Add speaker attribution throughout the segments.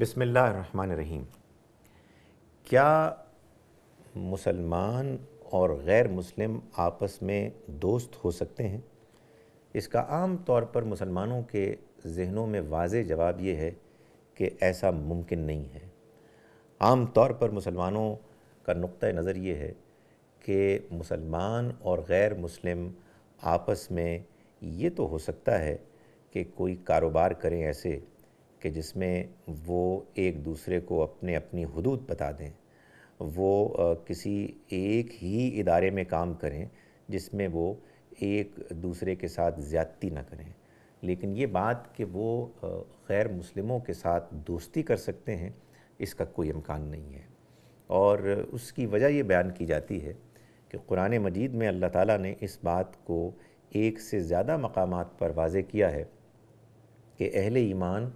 Speaker 1: بسم اللہ الرحمن الرحیم۔ کیا مسلمان اور غیر مسلم آپس میں دوست ہو سکتے ہیں؟ اس کا عام طور پر مسلمانوں کے ذہنوں میں واضح جواب یہ ہے کہ ایسا ممکن نہیں ہے۔ عام طور پر مسلمانوں کا نقطہ نظر یہ ہے کہ مسلمان اور غیر مسلم آپس میں یہ تو ہو سکتا ہے کہ کوئی کاروبار کریں ایسے کہ جس میں وہ ایک دوسرے کو اپنی حدود بتا دیں، وہ کسی ایک ہی ادارے میں کام کریں جس میں وہ ایک دوسرے کے ساتھ زیادتی نہ کریں، لیکن یہ بات کہ وہ غیر مسلموں کے ساتھ دوستی کر سکتے ہیں، اس کا کوئی امکان نہیں ہے۔ اور اس کی وجہ یہ بیان کی جاتی ہے کہ قرآن مجید میں اللہ تعالیٰ نے اس بات کو ایک سے زیادہ مقامات پر واضح کیا ہے کہ اہل ایمان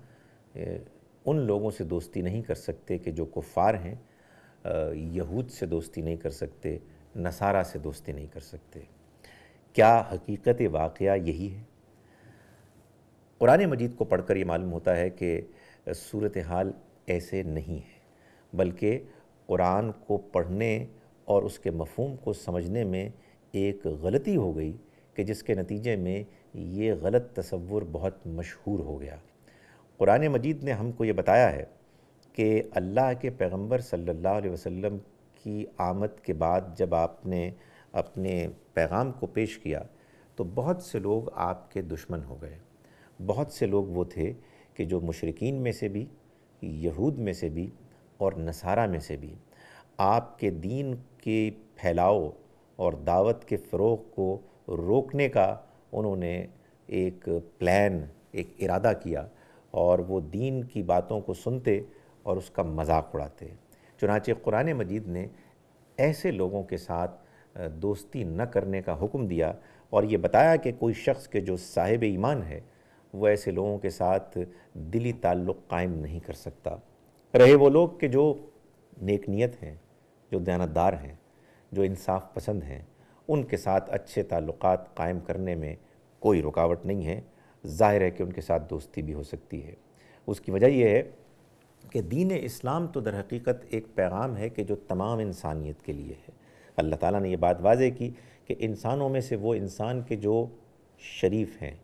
Speaker 1: ان لوگوں سے دوستی نہیں کر سکتے کہ جو کفار ہیں، یہود سے دوستی نہیں کر سکتے، نصارہ سے دوستی نہیں کر سکتے۔ کیا حقیقت واقعہ یہی ہے؟ قرآن مجید کو پڑھ کر یہ معلوم ہوتا ہے کہ صورتحال ایسے نہیں ہے، بلکہ قرآن کو پڑھنے اور اس کے مفہوم کو سمجھنے میں ایک غلطی ہو گئی کہ جس کے نتیجے میں یہ غلط تصور بہت مشہور ہو گیا۔ قرآن مجید نے ہم کو یہ بتایا ہے کہ اللہ کے پیغمبر صلی اللہ علیہ وسلم کی آمد کے بعد جب آپ نے اپنے پیغام کو پیش کیا تو بہت سے لوگ آپ کے دشمن ہو گئے۔ بہت سے لوگ وہ تھے کہ جو مشرکین میں سے بھی، یہود میں سے بھی اور نصارہ میں سے بھی آپ کے دین کے پھیلاؤ اور دعوت کے فروغ کو روکنے کا انہوں نے ایک پلان، ایک ارادہ کیا، اور وہ دین کی باتوں کو سنتے اور اس کا مذاق اڑاتے۔ چنانچہ قرآن مجید نے ایسے لوگوں کے ساتھ دوستی نہ کرنے کا حکم دیا اور یہ بتایا کہ کوئی شخص کے جو صاحب ایمان ہے وہ ایسے لوگوں کے ساتھ دلی تعلق قائم نہیں کر سکتا۔ رہے وہ لوگ کہ جو نیک نیت ہیں، جو دیانتدار ہیں، جو انصاف پسند ہیں، ان کے ساتھ اچھے تعلقات قائم کرنے میں کوئی رکاوٹ نہیں ہے۔ ظاہر ہے کہ ان کے ساتھ دوستی بھی ہو سکتی ہے۔ اس کی وجہ یہ ہے کہ دین اسلام تو در حقیقت ایک پیغام ہے کہ جو تمام انسانیت کے لیے ہے۔ اللہ تعالیٰ نے یہ بات واضح کی کہ انسانوں میں سے وہ انسان کے جو شریف ہیں،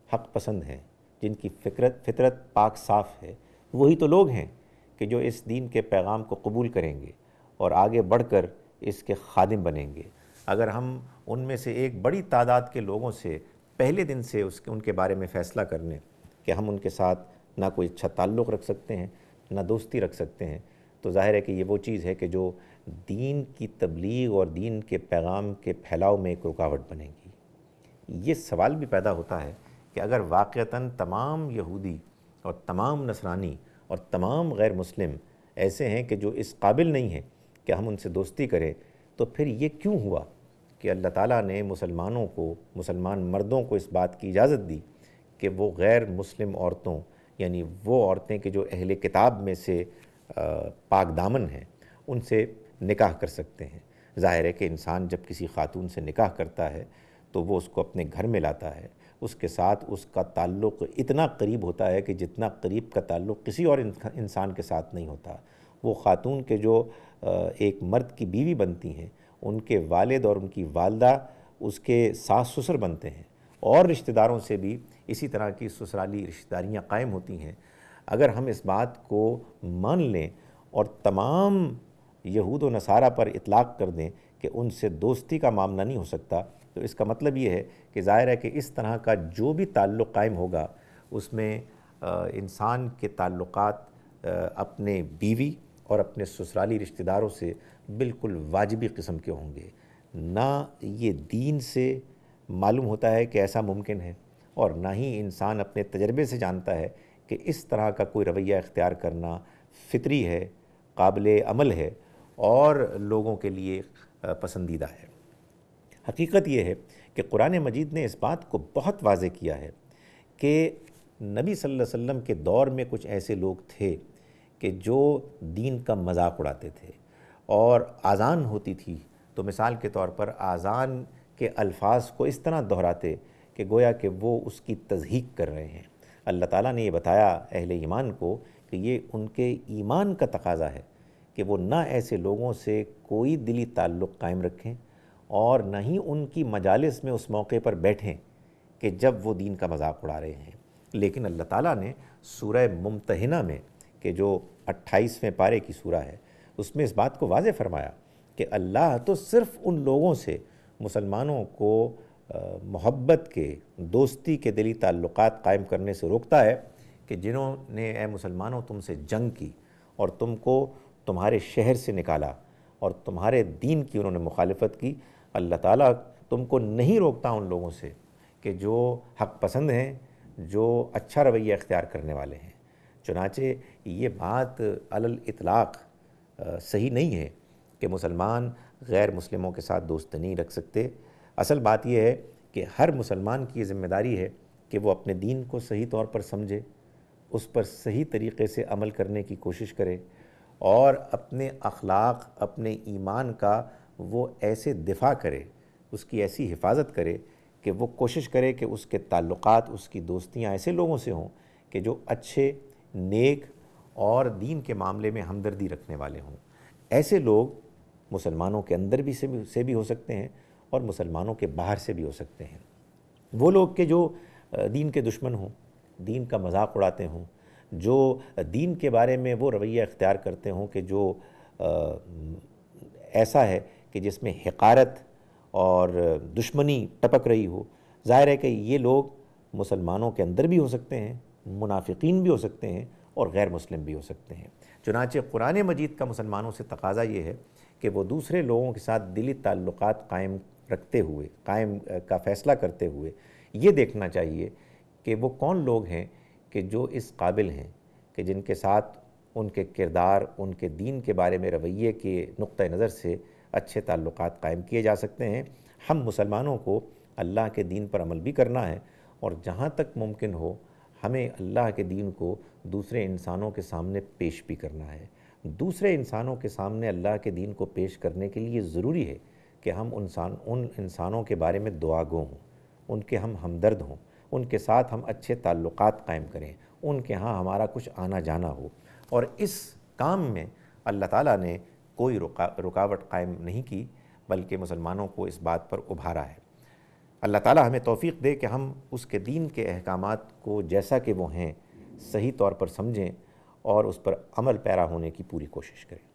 Speaker 1: حق پسند ہیں، جن کی فطرت پاک صاف ہے، وہی تو لوگ ہیں کہ جو اس دین کے پیغام کو قبول کریں گے اور آگے بڑھ کر اس کے خادم بنیں گے۔ اگر ہم ان میں سے ایک بڑی تعداد کے لوگوں سے پہلے دن سے ان کے بارے میں فیصلہ کر لیں کہ ہم ان کے ساتھ نہ کوئی اچھا تعلق رکھ سکتے ہیں، نہ دوستی رکھ سکتے ہیں، تو ظاہر ہے کہ یہ وہ چیز ہے کہ جو دین کی تبلیغ اور دین کے پیغام کے پھیلاؤ میں ایک رکاوٹ بنے گی۔ یہ سوال بھی پیدا ہوتا ہے کہ اگر واقعتاً تمام یہودی اور تمام نصرانی اور تمام غیر مسلم ایسے ہیں کہ جو اس قابل نہیں ہیں کہ ہم ان سے دوستی کریں، تو پھر یہ کیوں ہوا کہ اللہ تعالیٰ نے مسلمانوں کو، مسلمان مردوں کو اس بات کی اجازت دی کہ وہ غیر مسلم عورتوں، یعنی وہ عورتیں کہ جو اہل کتاب میں سے پاک دامن ہیں، ان سے نکاح کر سکتے ہیں۔ ظاہر ہے کہ انسان جب کسی خاتون سے نکاح کرتا ہے تو وہ اس کو اپنے گھر میں لاتا ہے، اس کے ساتھ اس کا تعلق اتنا قریب ہوتا ہے کہ جتنا قریب کا تعلق کسی اور انسان کے ساتھ نہیں ہوتا۔ وہ خاتون کے جو ایک مرد کی بیوی بنتی ہیں، ان کے والد اور ان کی والدہ اس کے ساس سسر بنتے ہیں، اور رشتہ داروں سے بھی اسی طرح کی سسرالی رشتہ داریاں قائم ہوتی ہیں۔ اگر ہم اس بات کو مان لیں اور تمام یہود و نصارہ پر اطلاق کر دیں کہ ان سے دوستی کا معاملہ نہیں ہو سکتا، تو اس کا مطلب یہ ہے کہ ظاہر ہے کہ اس طرح کا جو بھی تعلق قائم ہوگا اس میں انسان کے تعلقات اپنے بیوی اور اپنے سسرالی رشتہ داروں سے بالکل واجبی قسم کے ہوں گے۔ نہ یہ دین سے معلوم ہوتا ہے کہ ایسا ممکن ہے، اور نہ ہی انسان اپنے تجربے سے جانتا ہے کہ اس طرح کا کوئی رویہ اختیار کرنا فطری ہے، قابل عمل ہے اور لوگوں کے لیے پسندیدہ ہے۔ حقیقت یہ ہے کہ قرآن مجید نے اس بات کو بہت واضح کیا ہے کہ نبی صلی اللہ علیہ وسلم کے دور میں کچھ ایسے لوگ تھے کہ جو دین کا مذاق اڑاتے تھے، اور اذان ہوتی تھی تو مثال کے طور پر اذان کے الفاظ کو اس طرح دہراتے کہ گویا کہ وہ اس کی تضحیق کر رہے ہیں۔ اللہ تعالیٰ نے یہ بتایا اہل ایمان کو کہ یہ ان کے ایمان کا تقاضا ہے کہ وہ نہ ایسے لوگوں سے کوئی دلی تعلق قائم رکھیں اور نہ ہی ان کی مجالس میں اس موقع پر بیٹھیں کہ جب وہ دین کا مذاق اڑا رہے ہیں۔ لیکن اللہ تعالیٰ نے سورہ ممتحنہ میں، کہ جو 28ویں پارے کی سورہ ہے، اس میں اس بات کو واضح فرمایا کہ اللہ تو صرف ان لوگوں سے مسلمانوں کو محبت کے، دوستی کے دلی تعلقات قائم کرنے سے روکتا ہے کہ جنہوں نے اے مسلمانوں تم سے جنگ کی اور تم کو تمہارے شہر سے نکالا اور تمہارے دین کی انہوں نے مخالفت کی۔ اللہ تعالیٰ تم کو نہیں روکتا ان لوگوں سے کہ جو حق پسند ہیں، جو اچھا رویہ اختیار کرنے والے ہیں۔ چنانچہ یہ بات علی الاطلاق صحیح نہیں ہے کہ مسلمان غیر مسلموں کے ساتھ دوستی نہیں رکھ سکتے۔ اصل بات یہ ہے کہ ہر مسلمان کی یہ ذمہ داری ہے کہ وہ اپنے دین کو صحیح طور پر سمجھے، اس پر صحیح طریقے سے عمل کرنے کی کوشش کرے اور اپنے اخلاق، اپنے ایمان کا وہ ایسے دفاع کرے، اس کی ایسی حفاظت کرے کہ وہ کوشش کرے کہ اس کے تعلقات، اس کی دوستیاں ایسے لوگوں سے ہوں کہ جو اچھے، نیک اور دین کے معاملے میں ہمدردی رکھنے والے ہوں۔ ایسے لوگ مسلمانوں کے اندر بھی سے بھی ہو سکتے ہیں اور مسلمانوں کے باہر سے بھی ہو سکتے ہیں۔ وہ لوگ کہ جو دین کے دشمن ہوں، دین کا مذاق اڑاتے ہوں، جو دین کے بارے میں وہ رویہ اختیار کرتے ہوں کہ جو ایسا ہے کہ جس میں حقارت اور دشمنی ٹپک رہی ہو، ظاہر ہے کہ یہ لوگ مسلمانوں کے اندر بھی ہو سکتے ہیں، منافقین بھی ہو سکتے ہیں اور غیر مسلم بھی ہو سکتے ہیں۔ چنانچہ قرآن مجید کا مسلمانوں سے تقاضا یہ ہے کہ وہ دوسرے لوگوں کے ساتھ دلی تعلقات قائم رکھتے ہوئے، قائم کا فیصلہ کرتے ہوئے یہ دیکھنا چاہیے کہ وہ کون لوگ ہیں کہ جو اس قابل ہیں کہ جن کے ساتھ ان کے کردار، ان کے دین کے بارے میں رویے کے نقطہ نظر سے اچھے تعلقات قائم کیے جا سکتے ہیں۔ ہم مسلمانوں کو اللہ کے دین پر عمل بھی کرنا ہے اور جہاں تک ممکن ہو ہمیں اللہ کے دین کو دوسرے انسانوں کے سامنے پیش بھی کرنا ہے۔ دوسرے انسانوں کے سامنے اللہ کے دین کو پیش کرنے کے لیے ضروری ہے کہ ہم ان انسانوں کے بارے میں دعا گو ہوں، ان کے ہم ہمدرد ہوں، ان کے ساتھ ہم اچھے تعلقات قائم کریں، ان کے ہاں ہمارا کچھ آنا جانا ہو۔ اور اس کام میں اللہ تعالیٰ نے کوئی رکاوٹ قائم نہیں کی، بلکہ مسلمانوں کو اس بات پر ابھارا ہے۔ اللہ تعالیٰ ہمیں توفیق دے کہ ہم اس کے دین کے احکامات کو جیسا کہ وہ ہیں صحیح طور پر سمجھیں اور اس پر عمل پیرا ہونے کی پوری کوشش کریں۔